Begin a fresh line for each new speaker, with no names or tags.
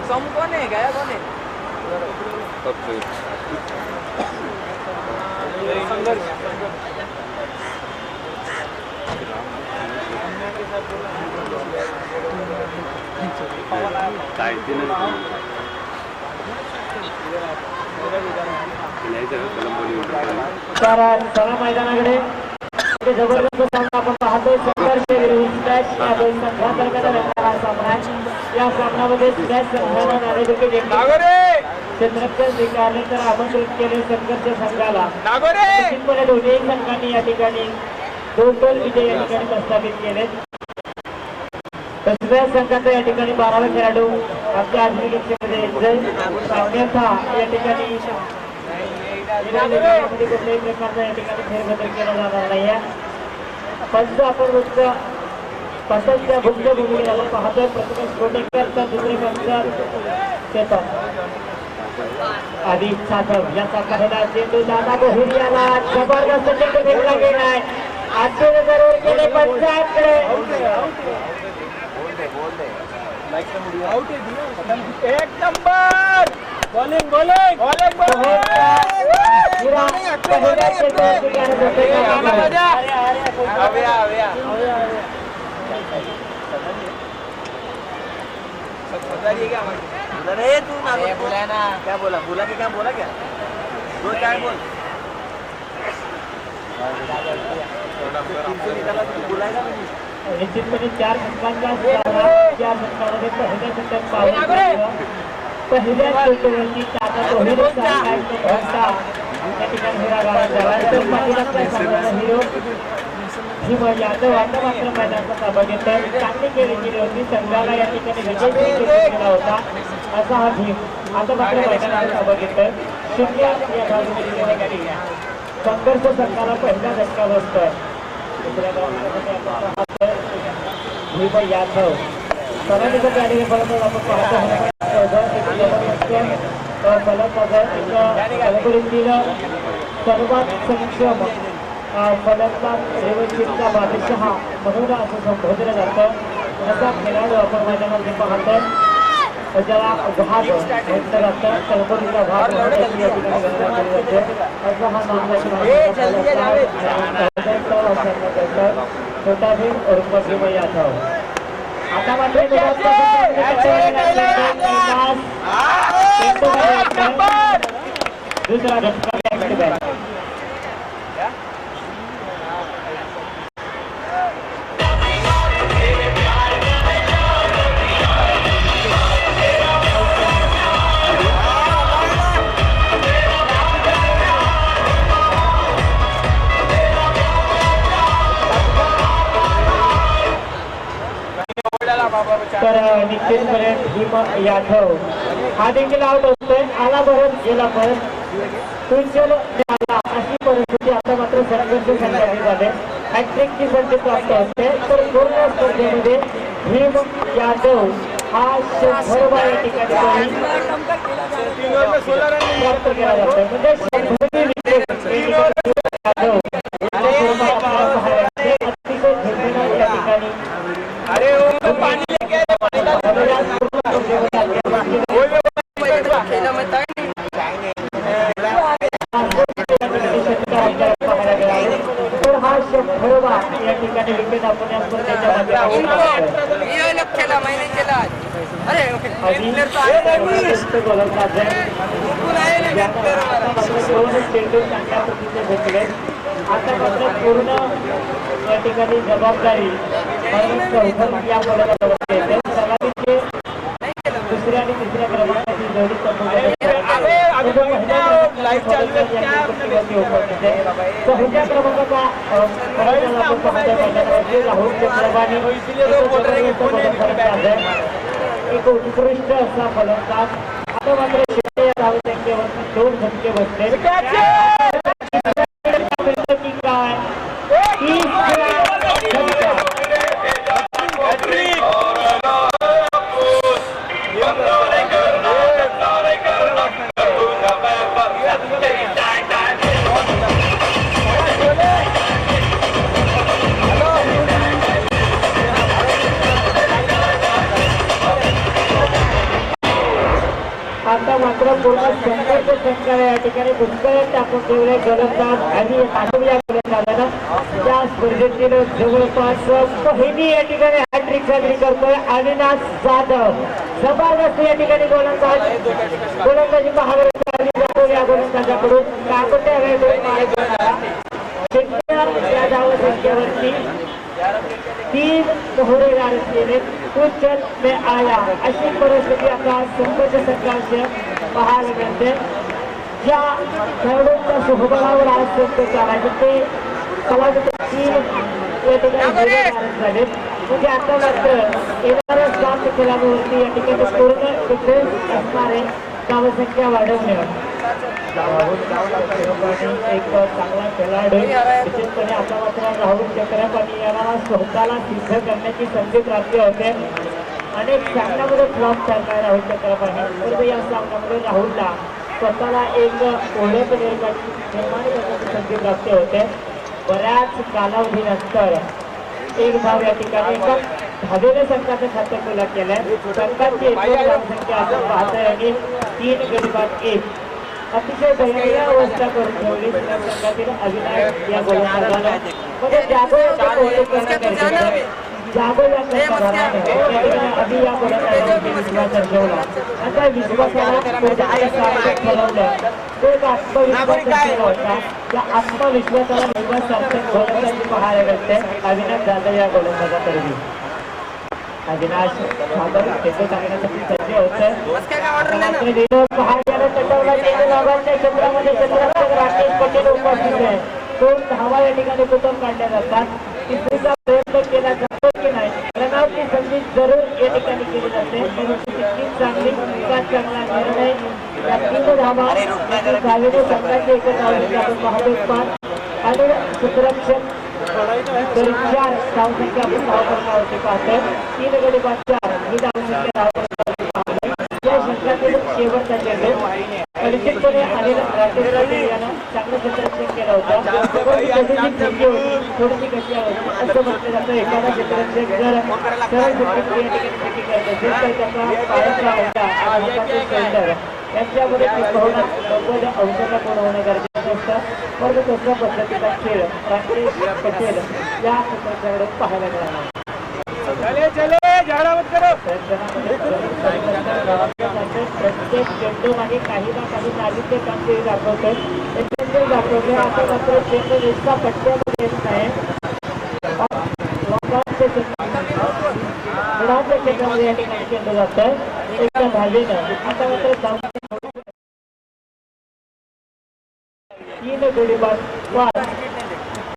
सम कौन है गया कौन है
मैदानाकडे जबरदस्त सामना आपण पाहतोय. संघर्ष स्मॅश या दोन संघांदरम्यान रंगणारा सामना. या सामन्यामध्ये स्मॅश संघाला नाणेफेक चंद्रकांत स्वीकारले तर आमंत्रित केले संघर्ष संघाला. निश्चितपणे दोन्ही संघांनी या ठिकाणी 2-2 विजय या ठिकाणी प्रस्थापित केले. स्मॅश संघाचा या ठिकाणी 12वा खेळाडू आपल्या आजच्या कक्षेमध्ये सामन्याचा या ठिकाणी कुठल्याही प्रकारचा या ठिकाणी फेरबदल केला जाणार नाही आहे. पंच आपण पंचांच्या मुख्य भूमिकेला आपण पाहतोय. प्रथमेश कोटेकरचा दुसरे पंच चेतन आधी साधव यांचा पहिला चेंडू दादा बोहिरियाला जबरदस्त चेंडू फेकला गेलाय. आजचे जरूर केले पंचांकडे
एक नंबर बॉलिंग बॉलिंग बॉलिंग बोला ना क्या बोला बोला कि क्या बोला क्या दो चार बोल बोलायला
निश्चितपणे 4 षटकांच्या 4 षटकांमध्ये पहिल्या षटक पाहून पहिल्या षटकावरती टाटा कोहलीचा त्या ठिकाणी हिरा झाला. तर पाठीमागच्या हिरो हिम यादव आता मात्र मैदानाचा ताबा घेतोय. चांगली खेळी केली होती. संघाला या ठिकाणी विजय केला होता असा हा भीम आता मात्र मैदानाचा ताबा घेतोय. 0 या भागामध्ये त्या ठिकाणी संघर्ष संघाला पहिला झटका बसतोय. दुसऱ्या धावांमध्ये भीम यादव सरांच्या गाडीने फलंदाज आपण पाहतो. फलंदाजीतील सर्वात सक्षम फलंदाज रेवंशीचा बादशाह म्हणून असं संबोधलं जातं. असा खेळाडू आपण मैदानामध्ये पाहतो. ज्याला भाग म्हटलं जातं. कलबुर्गीचा भाग या ठिकाणी गणना केली जाते. असा हा छोटा भीम उर्फ भीम यादव. आता मात्र दुसरा झटका तर निश्चितपणे भीम यादव हा देखील आउट होतोय. आला परत गेला परत तुझ्याला अशी परिस्थिती आता मात्र संघर्ष संघाने झाले. हॅट्रिकची संधी प्राप्त असते. तर पूर्ण स्पर्धेमध्ये भीम यादव हा 100 या ठिकाणी प्राप्त केला जातोय. म्हणजे 100 यादव अतिशय झेपणार या ठिकाणी या ठिकाणी विकेट आपण या स्पर्धेच्या आता मात्र पूर्ण या ठिकाणी जबाबदारी या पदावर येते. सगळ्यांचे दुसऱ्या आणि तिसऱ्या क्रमांकाची जोडी पहिल्या क्रमांकाचा राहुल चंद्रबानी एक उत्कृष्ट असा फलंदाज. आता मात्र शेवटी या धावसंख्येवरती 2 झटके बसले. मात्र पूर्ण संघर्ष शंकर या ठिकाणी पुष्कळ टाकून ठेवले गोलंदाज आणि आठव या गोलंदाजानं त्या स्पर्धेतील जवळपास पहिली या ठिकाणी हॅट्रिक साजरी करतोय अविनाश जाधव. जबरदस्त या ठिकाणी गोलंदाजी पाहावी या गोलंदाजाकडून काकोट्या या धावसंख्येवरती 3 मोहरेदार असलेले कुछ में आया अशी परिस्थिती आता संघर्ष संघर्ष पाहायला मिळते. ज्या खेळाडूंच्या सुभबळावर आज संघ चालायचे ते कलाविद 3 या ठिकाणी झाले. म्हणजे आता मात्र येणाऱ्या 7 खेळाडूवरती या ठिकाणी पूर्ण डिफेन्स असणारे धावसंख्या वाढवण्यावर एक चांगला खेळाडू निश्चितपणे आता मात्र राहुल चक्रपाणी याला स्वतःला सिद्ध करण्याची संधी प्राप्त होते. अनेक सामन्यामध्ये फ्लॉप ठरलाय राहुल चक्रपाणी, परंतु या सामन्यामध्ये राहुलला स्वतःला एक ओळख निर्माण करण्याची संधी प्राप्त होते. बऱ्याच कालावधीनंतर एक धाव या ठिकाणी एका धावेने संघाचं खातं खुला केलंय. संघाची एकूण धावसंख्या आपण पाहतोय आणि 3 गडी बाद 1 अतिशय दयनीय अवस्था करून ठेवली संघातील अविनाश या गोलंदाजाला. म्हणजे जागो या गोलंदाजाने विश्वास ठेवला. आता विश्वासाला ठरवलं तो एक आत्मविश्वास होता. त्या आत्मविश्वासाला निर्माण सार्थक गोलंदाजी पाहायला मिळते अविनाश जाधव या गोलंदाजाकडे. अविनाश जाधव खेळतो टाकण्यासाठी सज्ज होतं. पहायला चटवला लाभांच्या क्षेत्रामध्ये चंद्रशेखर राकेश पटेल उपस्थित आहे. 2 धावा या ठिकाणी कुठून काढल्या जातात. तिसरीचा प्रयत्न केला जातो की नाही रनआउटची संधी जरूर या ठिकाणी केली जाते, परंतु तितकी चांगली चांगला निर्णय या 3 धावा धावेने संघाचे एकच आवडीचे आपण पाहतो. 5 आणि क्षेत्ररक्षण तरी 4 धावसंख्या आपण धावपणावरती पाहतोय. 3 गडी बाद 4 ही धावसंख्या धावपणावरती पाहतोय. या संघातील शेवटचा चेंडू निश्चितपणे अनिल राकेश यानं चांगलं क्षेत्ररक्षण केलं होतं. थोडीशी गती होती असं म्हटलं जातं. एखादा क्षेत्ररक्षक जर सरळ फिरकी करत असेल तर त्याचा पायातला होता यांच्यामध्ये बहुधा औषध पूर्ण होणं गरजेचं असतं. परंतु तशा पद्धतीचा खेळ राकेश पटेल या क्षेत्राकडे पाहायला मिळाला. प्रत्येक चेंडू मागे काही ना काही नाविन्य कामगिरी दाखवतोय. दाखवतोय आता मात्र चेंडू नुसता पट्ट्यामध्ये येत नाही, क्षेत्रामध्ये या ठिकाणी चेंडू जातोय एका धावेनं. आता मात्र 3 गडी बाद 5